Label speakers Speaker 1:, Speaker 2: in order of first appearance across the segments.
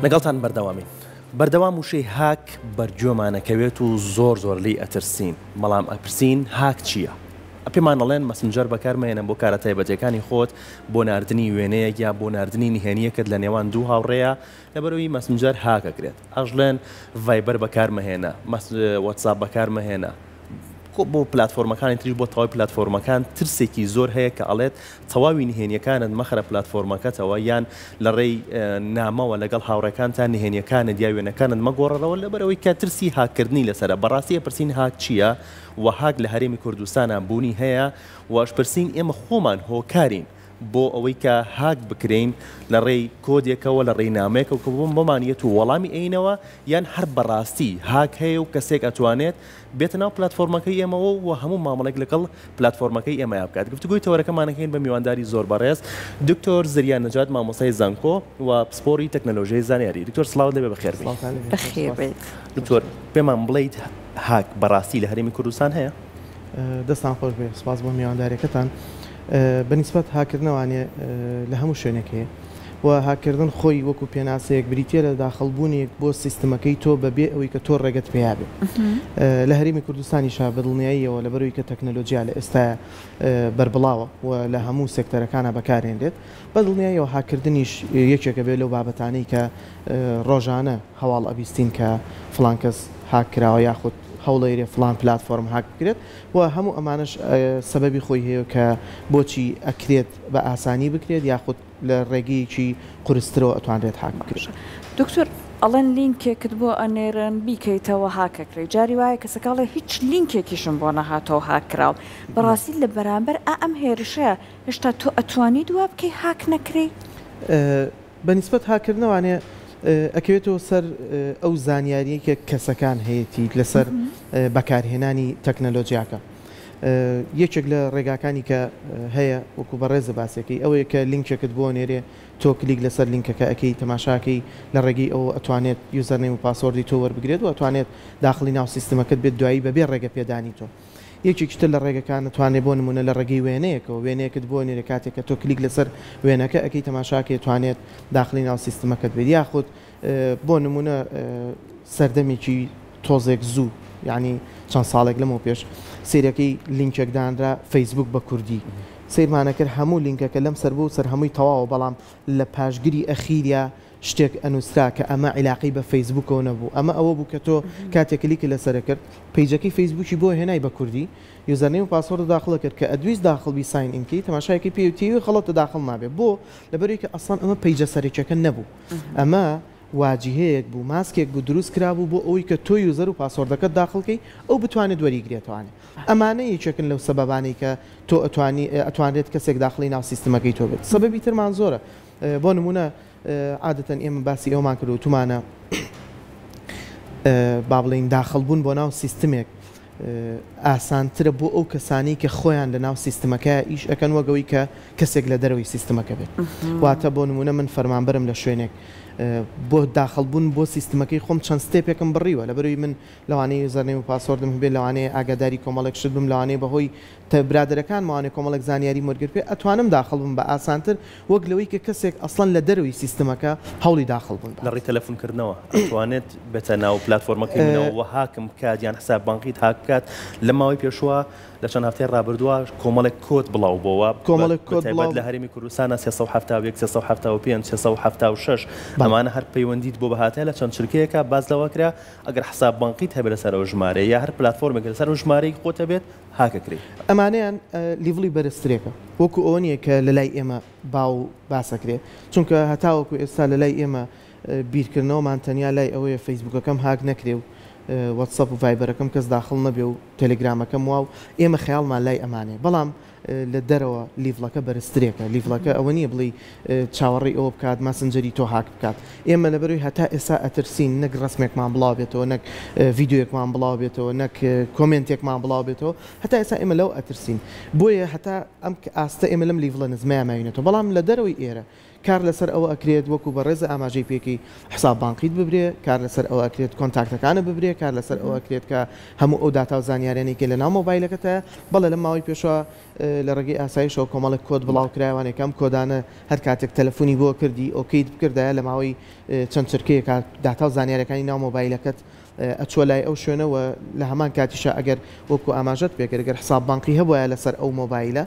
Speaker 1: لەگەڵتان بەردەوامین. بەردەوام وشەی هاک بەرجۆمانەکەوێت و زۆر لی ئەترسین. بەڵام ئەپرسین هاک چییە؟ پێمان دەڵێن مەسنجەر بەکارمەهێنە بۆ کارە تایبەتیەکانی خۆت بۆ ناردنی وێنەیەک یا بۆ ناردنی نهێنیەکەت لە نێوان دوو هاوڕێیە لەبەرەوەی مەسنجەر هاکەکرێت. ئەژڵێن ڤایبەر بەکارمەهێنە، وەتساپ بەکارمەهێنە. بۆ پلتفۆرمەکانی تریش بۆ تەواوی پلتفۆرمەکان ترسێکی زۆر هەیە کە ئەڵێت تەواوی نهێنیەکانت مەخرە پلتفۆرمەکەتەوە یان لە ڕێی نامەوە لەگەڵ هاوڕێکانتان نهێنیەکانت یا وێنەکانت مەگۆڕەوە لەبەرەوەی کە ترسی هاکردنی لەسرە. بەڕاستی پرسین هاک چییە و هاک لە هەرێمی کوردستانە بوونی هەیە واش پرسین ئێمە خۆمان هۆکارین بۆ ئەوەی کە هاک بکرین لە ڕێی کۆدێکەوە لە ڕێی نامێکەوە کە بۆم بمانیێت و وەڵامی ئەینەوە یان هەر بەڕاستی هاک هەیە و کەسێک ئەتوانێت بێتە ناو پلتفۆرمەکەی ئێمەوە و هەموو مامەڵێک لەگەڵ پلتفۆرمەکەی ئێمە بکات. گفتگوی تەوەرەکەمانەکەین بە میوانداری زۆر بەڕێز دکتۆر زریان نەجات مامۆستای زانکۆ و پسپۆری تەکنەلۆژیای زانیاری. دکتۆر سڵاو دەبێ بەخێر بێت. دکتۆر پێمان بڵێیت هاک بەڕاستی لە هەرێمی کوردستان هەیە؟
Speaker 2: دەستان خۆش بێ، سپاس بۆ میوانداریەکەتان. بەنسبەت هاکردنەوانێ لە هەموو شوێنێکەیە و هاکردن خۆی وەکو پێناسەیەک بریتە لە داخەڵبوونێک بۆ سیستمەکەی تۆ بەبێ ئەوەی کە تۆ ڕێگەت پێیابێ. لە هەرێمی کوردستانیشا بەدڵنیاییەوە لەبەرەوەی کە تەکنەلۆژیا لە ئێستا بەربڵاوە و لە هەموو سێکتەرەکانە بەکارهێنرێت، بەدڵنیاییەوە هاکردنیش یەکێکە بێت لەو بابەتانەی کە ڕۆژانە هەواڵ ئەبیستین کە فڵان کەس هاکراوە یاخود هەوڵەیرێ فلان پلتفۆرم هاک بکرێت و هەموو ئەمانش سەبەبی خۆی هەیە کە بۆچی ئەکرێت بە ئاسانی بکرێت یاخود لە ڕێگەیەکی قورسترەوە ئەتوانرێت هاک بکرێت.
Speaker 3: دکتۆر ئەڵەن لینکێکت بۆ ئەنێرن بیکەیتەوە هاکەکرێت، جاری وایە کەسەکەڵێ هیچ لینکێکیشم بۆ نەهاتەوە هاکراوە، بەڕاستی لە بەرامبەر ئەم هێرشەیە هێشتا تۆ ئەتوانی دووا بکەی هاک نەکرێ؟
Speaker 2: بەنسبەت هاکردنەوانێ ئەکەوێتەوە سەر ئەو زانیاریە کە کەسەکان هەیەی لەسەر بەکارهێنانی تەکنەلۆژیاکە. یەکێک لە ڕێگاکانی کە هەیە وەکو بەڕێزە باسەکەی ئەوەیە کە لینکێکت بۆ نێرێ تۆ کلیک لەسەر لینکەکە ئەەکەی تەماشاکەی لە ڕێگەی ئەو ئەتوانێت یوزەرنێم و پاسۆردی تۆ وەربگرێت و ئەتوانێت داخلی ناو سیستمەکەت بێت دوایی بەبێ ڕێگە پێدانی تۆ. یەکێکتر لە ڕێگەکان نتوانێت بۆ نمونە لە ڕێگەی وێنەیەکەوە وێنەیەکت بۆ نێرە کاتێک کە تۆ کلیک لەسەر وێنەکە ئەەکەی تەماشاکە توانێت داخلی ناو سیستمەکەت بێت یاخود بۆ نمونە سەردەمێکی تۆزێک زوو یعنی چەند ساڵێک لەمەوە پێش سیرەکەی لینکێکدانرا فەیسبوک بە کوردی سیرمانەکرد هەموو لینکەکە لەم سەر بوو سەر هەمووی تەواوە بەڵام لە پاشگیری ئەخیریا شتێک ئەنووسرا کە ئەمە عیلاقی بە فەیسبوکەوە نەبوو. ئەمە ئەوە بوو کە تۆ کاتێک کلیکی لەسەر کرد پیجەکەی فەیسبوکی بۆ هێنای بە کوردی یوزەرنێم و پاسوۆرد داخڵ کرد کە ئەدویست داخڵبی ساین ئینکی تەماشایەکی پێوتیوی خەڵەتە داخڵ نابێت بۆ لەبەرەوەی کە ئەسڵان ئەمە پیجە سەرێکەکە نەبوو. ئەمە واجهەیەک بوو ماسکێک بوو دروست کرابوو بۆ ئەوەی کە تۆ یوزەر و پاسۆردەکەت داخڵکەی ئەو بتوانێت وەریگرێتوانێت. ئەمانە یەکێکن لەو سەبەبانەی کە تۆ ئەتوانێت کەسێک داخلی ناو سیستمەکەی تۆ بێت. سەبەبی ترمان زۆرە. بۆ نمونە عادەتەن ئێمە باسی ئەومان کرد و تومانە با بڵێین داخڵبوون بۆ ناو سیستمێک ئاسانترە بۆ ئەو کەسانی کە خۆیان لە ناو سیستمەکە ئیش ئەەکەن وەگەوەی کە کەسێک لە دەرەوەی سیستمەکە بێت. واتە بۆ نمونە من فەرمانبەرم لە شوێنێک بۆ داخڵبوون بۆ سیستمەکەی خۆم چەند ستێپێکم بڕیوە لەبەروی من لەوانەیە یوزەرنێم و پاسۆردم هەبێت لەوانەیە ئاگاداری کۆمەڵێک شت بم لەوانەیە بەهۆی برادەرەکان ماوانێ کۆمەڵێک زانیاری وەرگر پێ ئەتوانم داخڵ بم بە ئاسانتر وەک لەوەی کە کەسێک ئەسڵەن لە دەروی سیستمەکە هەوڵی داخڵ بوون
Speaker 1: لە ڕێی تەلەفۆنکردنەوە ئەتوانێت بێتە ناو پلتفۆرمەکەی منەوە هاکم بکات یان حساب بانقیت هاک بکات. لە ماوەی پێشوە لە چەند هەفتەی ڕابردووە کۆمەڵێک کۆت بڵاو بۆەوە
Speaker 2: کۆمەڵێک کۆت
Speaker 1: لە هەرێمی کوردستانە 371 375 376 ئەمانە هەر پەیوەندیت بۆ بەهاتەیە لە چەند چرکەیەکە باز لەوە کرا ئەگەر حساب بانقیت هەبێت لەسەرەوە ژمارە یا هەر پلتفۆرمێک لەسەر ژمارەی خۆتە بێت هاکەکرێت.
Speaker 2: ئەمانیان لیڤڵی بەرزترێکە وەکو ئەوە نییە کە لە لای ئێمە باو باسەکرێت چونکە هەتاوەکو ئێستا لە لای ئێمە بیرکردنەوەمان تەنیا لای ئەوەیە فەیسبوکەکەم هاک نەکرێ و وەتسەپ و ڤایبەرەکەم کەس داخڵ نەبێ و تەلەگرامەکەم وا و ئێمە خەیاڵمان لای ئەمانێ بەڵام لە دەرەوە لیڤڵەکە بەرزترێکە. لیڤڵەکە ئەوە نییە بڵی چاوەڕی ئەوە بکات ماسنجەری تۆ هاک بکات. ئێمە لەبەروی هەتا ئێستا ئەترسین نەک ڕسمێکمان بڵاو بێتەوە نەک ڤیددیوەکمان بڵاو بێتەوە نەک کۆمنتێکمان بڵاو بێتەوە هەتا ئێستا ئێمە لەو ئەترسین بۆیە هەتا ئەم ئاستە ئێمە لەم لیڤڵە نزمایماوینێتەوە بەڵام لە دەرەوەی ئێرە کار لەسەر ئەوە ئەکرێت وەکو بە ڕێزە ئاماژەی پێکی حساب بانقیت ببرێ، کار لەسەر ئەوە ئەکرێت کۆنتاکتەکانە ببرێ، کار لەسەر ئەوە ئەکرێت کە هەموو ئەو داتا و زانیاریانێکی لە ناو مۆبایلەکەتە. بەڵێ لە ماوەی پێشەوە لە ڕێگەی ئاسایشەوە کۆمەڵێک کۆد بڵاو کرایوانێکم کۆدانە هەر کاتێک تەلەفۆنی بۆ کردی ئۆکەیت بکردایە لە ماوەی چەند چرکەیە داتا و زانیاریەکانی ناو مۆبایلەکەت ئەچوە لای ئەو شوێنەوە لە هەمان کاتیشە ئەگەر وەکو ئاماژەت پێکرد ئەگەر حساب بانقی هەبووە لەسەر ئەو مۆبایلە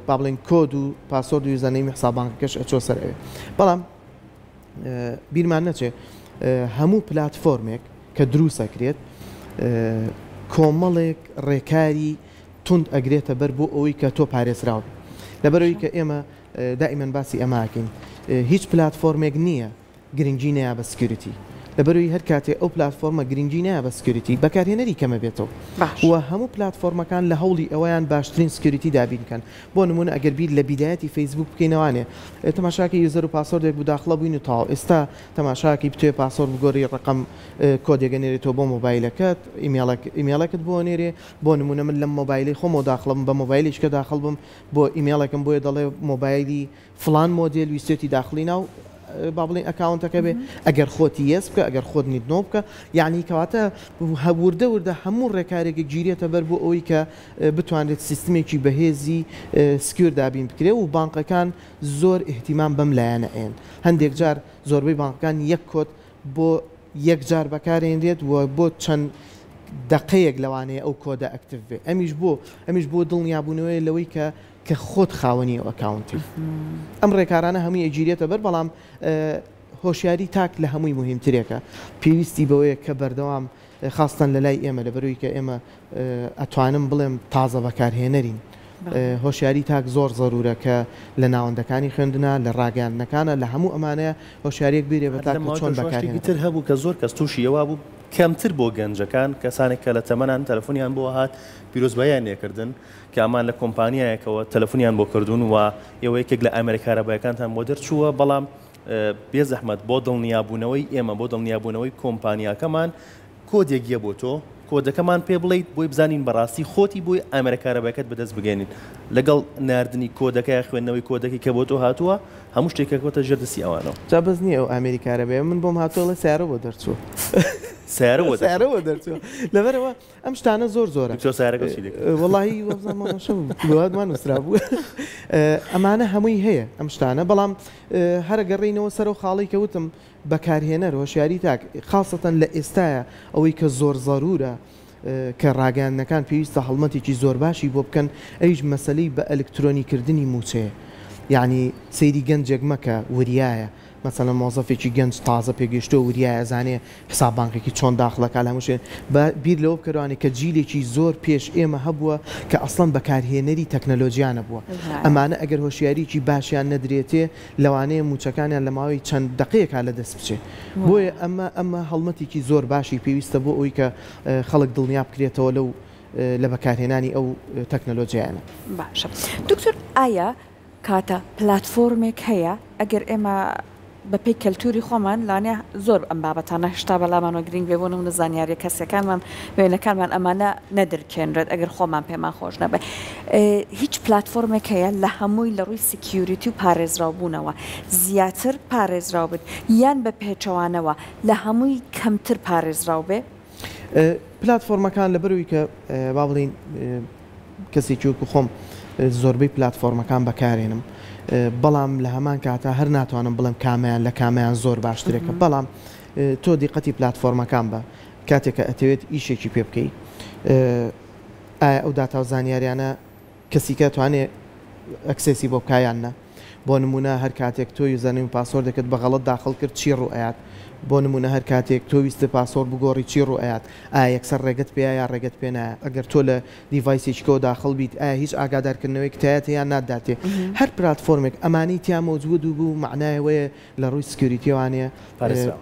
Speaker 2: با بڵێن کۆد و پاسۆرد و یوزەرنەیمی حساب بانکەکەش ئەچۆ سەر ئەوێ. بەڵام بیرمان نەچێ هەموو پلاتفۆرمێک کە دروستەکرێت کۆمەڵێک ڕێکاری تند ئەگرێتە بەر بۆ ئەوەی کە تۆ پارێزراوە. لەبەرەوەی کە ئێمە دائیمەن باسی ئەماکەین هیچ پلاتفۆرمێک نییە گرنگی نەیە بە سکیوریتی. لەبەرەوەی هەر کاتێ ئەو پلاتفۆرمە گرنگی نایە بە سکیوریتی بەکارهێنەری کەمە بێتەوە و هەموو پلاتفۆرمەکان لە هەوڵی ئەویان باشترین سکیوریتی دابین بکەن. بۆ نمونە ئەگەر بیر لە بیدایەتی فەیسبوک بکەینەوانێ تەماشاکی یوزەر و پاسۆردێک بوو داخڵە بووین و تاو ئێستا تەماشاکی بتوێ پاسۆرد بگۆڕی ڕقم کۆدێک نێرێتەوە بۆ مۆبایلەکەت ئیمێڵەکەت بۆ نێرێ. بۆ نمونە من لەم مۆبایلی خۆمەوە داخڵم بە مۆبایلیشکە داخڵ بم بۆ ئیمێڵەکەم بۆیە دەڵێ مۆبایلی فلان مۆدل ویستێتی داخلی ناو با بڵێن ئەکاونتەکە بێ ئەگەر خۆتی یەس بکە ئەگەر خۆت نیت نۆ بکە یعنی کەواتە هەوردە وردە هەموو ڕێکارێکی گیرێتە بەر بۆ ئەوەی کە بتوانێت سیستمێکی بەهێزی سکیور دابین بکرێ و بانقەکان زۆر احتیمام بەم لایەنە ئێن. هەندێک جار زۆربەی بانقەکان یەک کۆد بۆ یەک جار بەکارێنرێت و بۆ چەند دقەیەک لەوانەیە ئەو کۆدە ئەکتیڤ بێ. ئەمیش بۆ دڵنیابوونەوەی لەوەی کە خۆت خاوەنی ئەو ئەکاونتی. ئەم ڕێکارانە هەمووی ئەگیرێتە بەر بەڵام هۆشیاری تاک لە هەمووی مهمترێکە. پێویستی بەوەیە کە بەردەوام خاستن لە لای ئێمە لەبەرەوەی کە ئێمە ئەتوانم بڵێم تازە بەکارهێنەرین. هۆشیاری تاک زۆر زەرورە کە لە ناوەندەکانی خوێندنە لە ڕاگەاندنەکانە لە هەموو ئەمانەیە هۆشیارێک بێرێ بە تاک چۆن بەکارهێنێت.
Speaker 1: تر هەبوو کە زۆر کەس تووشیەوە بوو کەمتر بۆ گەنجەکان کەسانێک کە لە تەمەنان تەلەفۆنیان بۆ هات پیرۆزباییان لێکردن کە ئەمان لە کۆمپانیایەکەوە تەلەفۆنیان بۆ کردوون و ئێوە یەکێک لە ئەمریکارەبایەکانتان بۆ دەرچووە. بەڵام بێزەحمەت بۆ دڵنیابوونەوەی ئێمە بۆ دڵنیابوونەوەی کۆمپانیاکەمان کۆدێک یە بۆ تۆ کۆدەکەمان پێ بڵیت بۆی بزانین بەڕاستی خۆتی بۆی ئەمریکارەبایەکەت بەدەست بگەێنین لەگەڵ ناردنی کۆدەکەی خوێندنەوەی کۆدەکەی کە بۆ تۆ هاتووە هەموو شتێکەکەوتە ژێردەسی ئەوانەوە.
Speaker 2: جا بەس نییە ئەو ئەمریکارەبەیە من بۆم هاتووە لە سیارە بۆ دەرچووە سیارەوە دەرچووە. لەبەرەوە ئەم شتانە زۆر زۆرە وەڵاهی وەڵاهیوەمان نووسرا بوو. ئەمانە هەمووی هەیە ئەم شتانە بەڵام هەرە گەڕینەوە سەر و خاڵی کەوتم بەکارهێنەر هۆشیاری تاک خاصەتەن لە ئێستایە ئەوەی کە زۆر زەرورە کە ڕاگەاندنەکان پێویستە هەڵمەتێکی زۆر باشی بۆ بکەن ئەویش مەسەلەی بە ئەلکترۆنیکردنی موچەیە. یعنی سەیری گەنجێک مەکە وریایە مثلا مۆزەفێکی گەنج تازە پێگەشتۆ وریایە زانێ حساب بانکێکی چۆن داخڵەکە لە هەموو شوێن بیر لەوە بکەوانێت کە جیلێکی زۆر پێش ئێمە هەبووە کە ئەسڵەن بەکارهێنەری تەکنەلۆژیانە بووە. ئەمانە ئەگەر هۆشیاریکی باشیان نەدرێتێ لەوانەیە موچەکانیان لە ماوەی چەند دقەیەکا لە دەست بچێ. بۆیە ئەمە هەڵمەتێکی زۆر باشی پێویستە بۆ ئەوی کە خەڵک دڵنیا بکرێتەوە لەو لە بەکارهێنانی ئەو تەکنەلۆژیانە.
Speaker 3: باشە دکتۆر ئایا کاتە پلاتفۆرمێک هەیە ئەگەر ئێمە بەپی کەلتوری خۆمان لانێ زۆر ئەم بابەتانە هشتا بەڵامانەوە گرنگ بێبوون و زانیاری کەسەکانمان وێنەکانمان ئەمانە نەدرکێنرێت ئەگەر خۆمان پێمان خۆش نەبێ. هیچ پلاتفۆرمێک هەیە لە هەمووی لە ڕووی سکیوریتی و پارێزراوبوونەوە زیاتر پارێزراو بێت یان بە پێچەوانەوە لە هەمووی کەمتر پارێزراو بێ؟
Speaker 2: پلاتفۆرمەکان لەبەرەوەی کە با بڵین کەسێکی وەکو خۆم زۆربەی پلاتفۆرمەکان بەکارێنم بەڵام لە هەمان کاتە هەر ناتوانم بڵم کامیان لە کامیان زۆر باشترێکە. بەڵام تۆ دیقەتی پلاتفۆرمەکان بە کاتێکە ئەتەوێت ئیشێکی پێ بکەیت ئایا ئەو داتا و زانیاریانە کەسیکە توانێت ئەکسێسی بۆ بکایانە. بۆ نمونە هەر کاتێک تۆ یوزەرنێم و پاسۆردەکەت بە غەڵەت داخڵ کرد چی ڕوئات بۆ نمونە هەر کاتێک تۆ ویستە پاسۆرد بگۆڕی چی ڕوئات ئایا یەکسەر ڕێگەت پێ یا ڕێگەت پێ نایە. ئەگەر تۆ لە دیڤایسێکەوە داخڵ بیت ئایا هیچ ئاگادارکردنەوەی کتایەتە یان ناداتێ. هەر پلاتفۆرمێک ئەمانی تیا مەوجود بوو معنایەوەیە لە ڕووی سکیوریتیوانە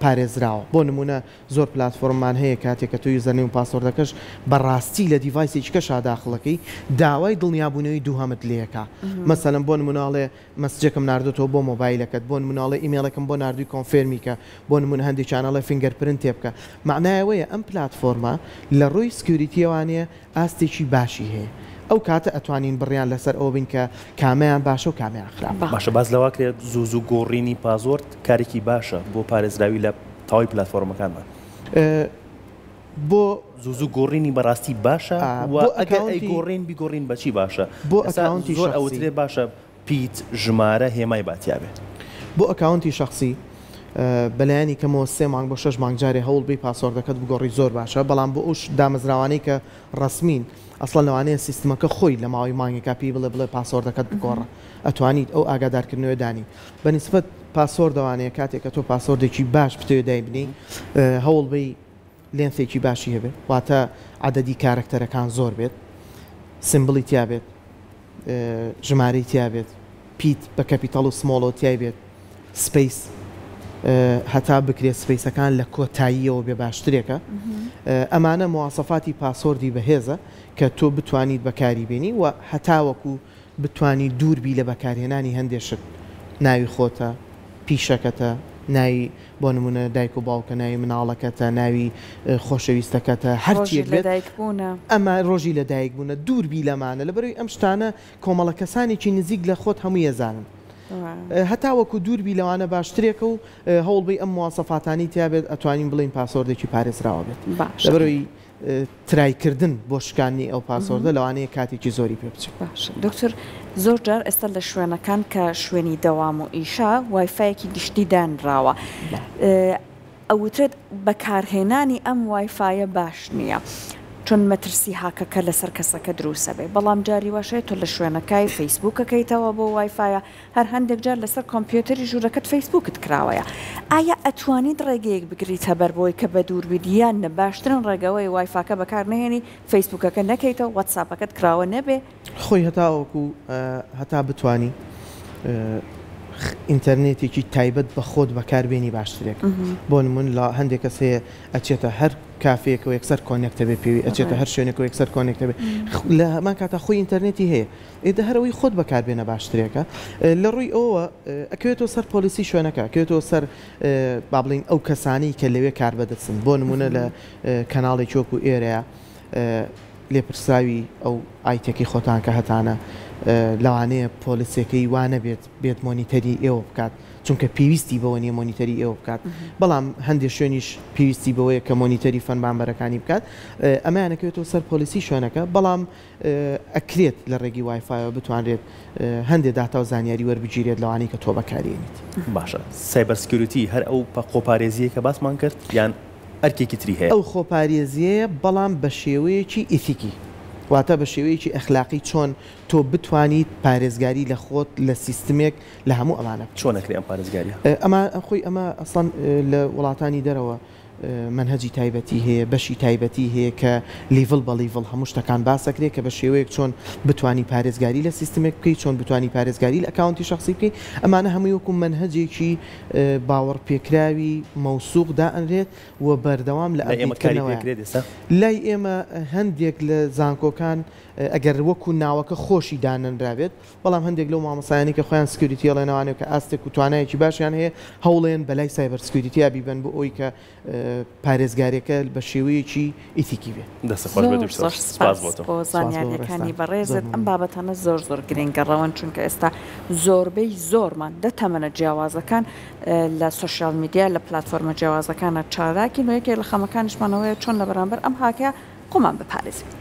Speaker 2: پارێزراوە. بۆ نمونە زۆر پلاتفۆرممان هەیە کاتێک کە تۆ یوزەرنێم و پاسۆردەکەش بەڕاستی لە دیڤایسێکەشا داخڵەکەی داوای دڵنیابوونەوەی دووهەمت لێەکە. مەسەلەن بۆ نموناڵێ مەسجێکم ناردێتەوە بۆ مۆبایلەکەت بۆ نموناڵێ ئیمێڵەکەم بۆ نردووی کۆنفێرمیکە بۆ نمونە هەندێک چانەڵە فینگەرپرنت تێ بکە. معنایەوەیە ئەم پلاتفۆرمە لە ڕووی سکیوریتیەوانەیە ئاستێکی باشی هەیە ئەو کاتە ئەتوانین بڕیان لەسەر ئەو بین کە کامیان باشە و کامیان خراپ.
Speaker 1: باشە باز لەواکرێت زوو گۆڕینی پازۆرت کارێکی باشە بۆ پارێزراوی لە تاوای پلتفۆرمەکانمان
Speaker 2: بۆ
Speaker 1: زوو گۆڕینی بەڕاستی باشە ئەگەر ئەی گۆڕین بیگۆڕین بەچی باشە
Speaker 2: بۆ ئەکاونتی
Speaker 1: زۆر ئەوترێ باشە پیت ژمارە هێمای باتیاوێت
Speaker 2: بۆ ئەکاونتی شخصی بەلایانی کەمەوە 3 مانگ بۆ 6 مانگ جارێ هەوڵ بی پاسۆردەکەت بگۆڕی زۆر باشە بەڵام بۆ ئەوش دامەزراوانەی کە ڕسمین ئەسڵ لەوانەیە سیستمەکە خۆی لە ماوەی مانگێکا پێی بڵێ پاسۆردەکەت بگۆڕە ئەتوانیت ئەو ئاگادارکردنەوە دانی بەنسبەت پاسۆردەوانەیە کاتێک کە تۆ پاسۆردێکی باش بتوێ دایبنی هەوڵ بی لێنسێکی باشی هەبێت واتە عەدەدی کارکتەرەکان زۆر بێت سمبڵی تیا بێت ژمارەی تیا بێت پیت بە کەپیتاڵ و سمۆڵۆ تیای بێت سپیس هەتا بکرێت سپیسەکان لە کۆتاییەوە بێ باشترێکە ئەمانە مواصفاتی پاسۆردی بەهێزە کە تۆ بتوانیت بەکاری بێنی و هەتاوەکو بتانی دووربی لە بەکارهێنانی هەندێشت ناوی خۆتە پیشەکەتە ناوی بۆ نمونە دایک و باوکە ناوی مناڵەکەتە ناوی خۆشەویستەکەتە هەرچیەک بێت ئەمە ڕۆژی لە دایک بوونە دووربی لەمانە لەبەروی ئەم شتانە کۆمەڵە کەسانێکی نزیک لە خۆت هەموو ێزانن هەتاوەکو دووربی لەوانە باشترێکە و هەوڵبی ئەم مواسەفاتانی تیابێت ئەتوانین بڵین پاسۆردێکی پارێزراوە بێت لەبەرەوەی ترایکردن بۆ شکانی ئەو پاسۆردە لەوانەیە کاتێکی زۆری پێ بچێت.
Speaker 3: باش دکتۆر زۆر جار ئێستا لە شوێنەکان کە شوێنی دەوام و ئیشا وایفایەکی گشتی دانراوە ئەوترێت بەکارهێنانی ئەم وایفایە باش نییە چون مەترسی هاکەکە لەسەر کەسەکە دروسە بێ بەڵام جاری واشەیە تۆ لە شوێنەکەی فەیسبووکەکەیتەوە بۆ وایفایە هەر هەندێک جار لەسەر کۆمپیوتەری ژوورەکەت فەیسبووکت کراوەیە ئایا ئەتوانیت ڕێگەیەک بگریتە بەر بۆی کە بە دووربیدیان نە باشترن ڕێگەوەی وایفاکە بەکار نهێنی فەیسبووکەکە نەکەیتەوە واتساپەکەت کراوە نەبێ
Speaker 2: خۆی هەتاوەکو هەتا بتانی ئینتەرنێتێکی تایبەت بە خۆت بەکاربێنی باشترێک بۆ نمون لە هەندێک کەس هەیە ئەچێتە هەر کافەیەکەوە یەکسەر کۆنێکتە بێ پێوی ئەچێتە هەر شوێنێکەوە یەکسەر کۆنێکتە بێ لە هەمان کاتە خۆی ئینتەرنێتی هەیە ئێدە هەرەوەی خۆت بەکاربێنە باشترێکە لە ڕووی ئەوە ئەکەوێتەوە سەر پۆلیسی شوێنەکە ئەکەوێتەوە سەر با بڵین ئەو کەسانی کە لەوێ کار بەدەچن بۆ نمونە لە کەناڵی چۆک و ئێرەیە لێپرساوی ئەو ئایتێکی خۆتان کە هەتانە لەوانەیە پۆلیسەکەی وانە بێت مۆنیتەری ئێوە بکات چونکە پێویستی بەوە نیە مۆنیتەری ئێوە بکات بەڵام هەندێک شوێنیش پێویستی بەوەیە کە مۆنیتەری فەنبانبەرەکانی بکات ئەمانەکەوێتەوە سەر پۆلیسی شوێنەکە بەڵام ئەکرێت لە ڕێگی وایفایەوە بتوانرێت هەندێک داتا و زانیاری وەربگیرێت لەوانەی کە تۆ بەکارێنیت.
Speaker 1: باشە سایبەر سکیوریتی هەر ئەو خۆپارێزیە کە باسمان کرد یان ئەرکێکی تری هەیە
Speaker 2: ئەو خۆپارێزیەیە بەڵام بە شێوەیەکی ئیتیکی واتە بە شێوەیەکی ئەخلاقی چۆن تۆ بتوانیت پارێزگاری لە خۆت لە سیستمێک لە هەموو ئەمانە
Speaker 1: چۆنەکری ئەم پارێزگاریە
Speaker 2: ئەمە خۆی ئەمە ئەسڵان لە وڵاتانی دەرەوە منهجی تایبەتی هەیە بەشی تایبەتی هەیە کە لیڤڵ بە لیڤڵ هەموو شتەکان باسەکرێت کە بە شێوەیەک چۆن بتانی پارێزگاری لە سیستمێک بکەیت چۆن بتانی پارێزگاری لە ئەکاونتی شخصی بکەیت ئەمانە هەمووی وەکو منهجێکی باوەڕ پێکراوی مەوسوق دائەنرێت و بەردەوام لە
Speaker 1: ئەمەکاری
Speaker 2: لای ئێمە هەندێک لە زانکۆکان ئەگەر وەکو ناوەکە خۆشی دانەنرابێت بەڵام هەندێک لەو مامەسایانی کە خۆیان سکیوریتی ئەڵێنەوانێت کە ئاستێک و توانایەکی باشیان هەیە هەوڵێن بەلای سایبەر سکیوریتیا بیبن بۆ ئەوی کە پارێزگارێکە بە شێوەیەکی ئیتیکی بێت.
Speaker 3: بۆ زانیاریەکانی بەڕێزت ئەم بابەتانە زۆر زۆر گرنگەڕەوەن چونکە ئێستا زۆربەی زۆرمان دەتەمەنە جیاوازەکان لە سوشیال میدیا لە پلتفۆرمە جیاوازەکانە چالاکی نوێکێ لە خەمەکانیشمانەوەی چۆن لە بەرامبەر ئەم هاکەیە قومان بپارێزین.